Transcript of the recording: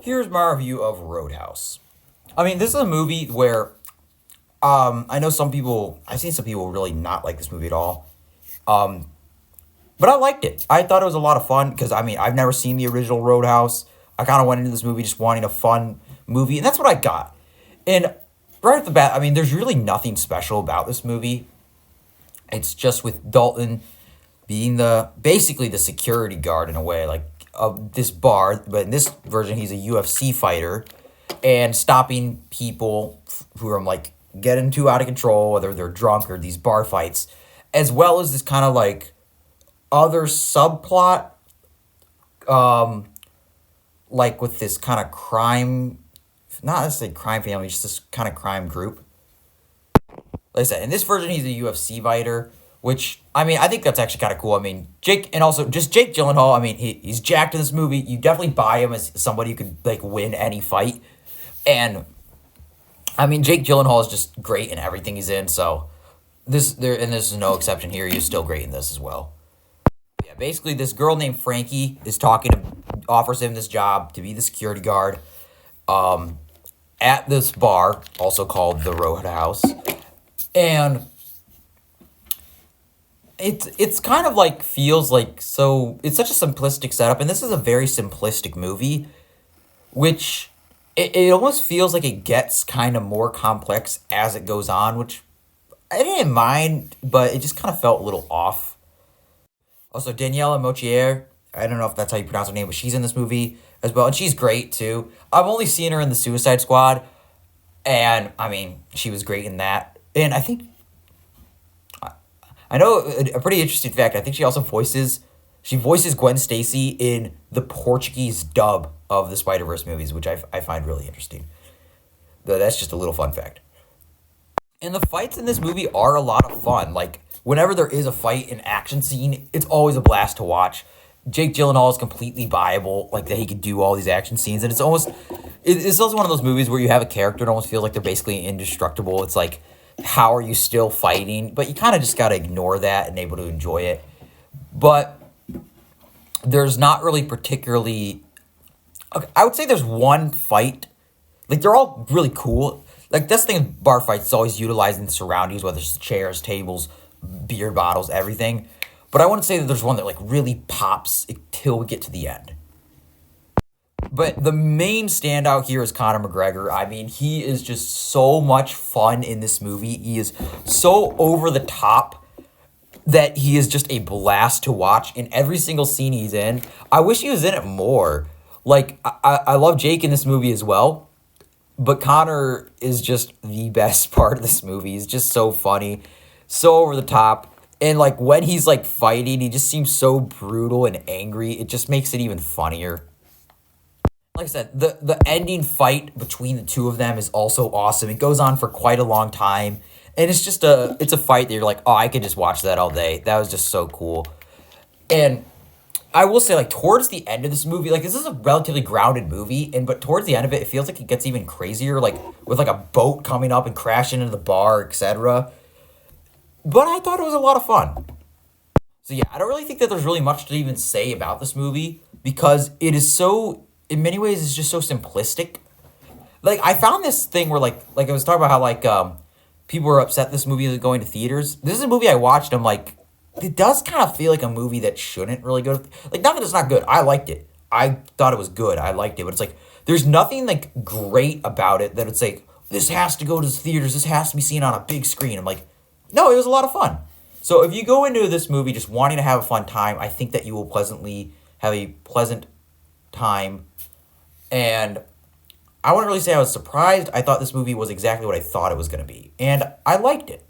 Here's my review of Roadhouse. I mean, this is a movie where I know I've seen some people really not like this movie at all. Um, but I liked it. I thought it was a lot of fun because I mean, I've never seen the original Roadhouse. I kind of went into this movie just wanting a fun movie, and that's what I got. And right off the bat, I mean, there's really nothing special about this movie. It's just with Dalton being basically the security guard in a way, like of this bar, but in this version he's a UFC fighter and stopping people who are like getting too out of control, whether they're drunk or these bar fights, as well as this kind of like other subplot, um, like with this kind of crime, not necessarily crime family, just this kind of crime group. Like I said, in this version, he's a UFC fighter, which I mean, I think that's actually kind of cool. I mean, Jake, and also just Jake Gyllenhaal. I mean, he's jacked in this movie. You definitely buy him as somebody who could like win any fight, and I mean, Jake Gyllenhaal is just great in everything he's in. So this is no exception here. He's still great in this as well. Yeah, basically, this girl named Frankie is offers him this job to be the security guard, um, at this bar, also called the Roadhouse, and it's kind of like feels like so it's such a simplistic setup, and this is a very simplistic movie, which it almost feels like it gets kind of more complex as it goes on, which I didn't mind, but it just kind of felt a little off. Also, Daniela Motier, I don't know if that's how you pronounce her name, but she's in this movie as well, and she's great too. I've only seen her in the Suicide Squad, and I mean, she was great in that. And I think I know a pretty interesting fact. I think she voices Gwen Stacy in the Portuguese dub of the Spider-Verse movies, which I find really interesting. That's just a little fun fact. And the fights in this movie are a lot of fun. Like, whenever there is a fight, an action scene, it's always a blast to watch. Jake Gyllenhaal is completely viable, like that he could do all these action scenes, and it's also one of those movies where you have a character and almost feels like they're basically indestructible. It's like, how are you still fighting? But you kind of just got to ignore that and able to enjoy it. But there's not really particularly, okay, I would say there's one fight, like they're all really cool. Like that's the thing with bar fights, it's always utilizing the surroundings, whether it's chairs, tables, beer bottles, everything. But I wouldn't say that there's one that like really pops until we get to the end. But the main standout here is Conor McGregor. I mean, he is just so much fun in this movie. He is so over the top that he is just a blast to watch in every single scene he's in. I wish he was in it more. Like, I love Jake in this movie as well, but Conor is just the best part of this movie. He's just so funny, so over the top. And like when he's like fighting, he just seems so brutal and angry. It just makes it even funnier. Like I said, the ending fight between the two of them is also awesome. It goes on for quite a long time, and it's a fight that you're like, oh, I could just watch that all day. That was just so cool. And I will say, like towards the end of this movie, like this is a relatively grounded movie, but towards the end of it, it feels like it gets even crazier, like with like a boat coming up and crashing into the bar, etc. But I thought it was a lot of fun. So yeah, I don't really think that there's really much to even say about this movie because it is so, in many ways, it's just so simplistic. Like I found this thing where like I was talking about how like people were upset this movie is going to theaters. This is a movie I watched. I'm like, it does kind of feel like a movie that shouldn't really go to like not that it's not good. I liked it. I thought it was good. I liked it, but it's like there's nothing like great about it that it's like this has to go to the theaters. This has to be seen on a big screen. I'm like, no, it was a lot of fun. So if you go into this movie just wanting to have a fun time, I think that you will have a pleasant time. And I wouldn't really say I was surprised. I thought this movie was exactly what I thought it was going to be. And I liked it.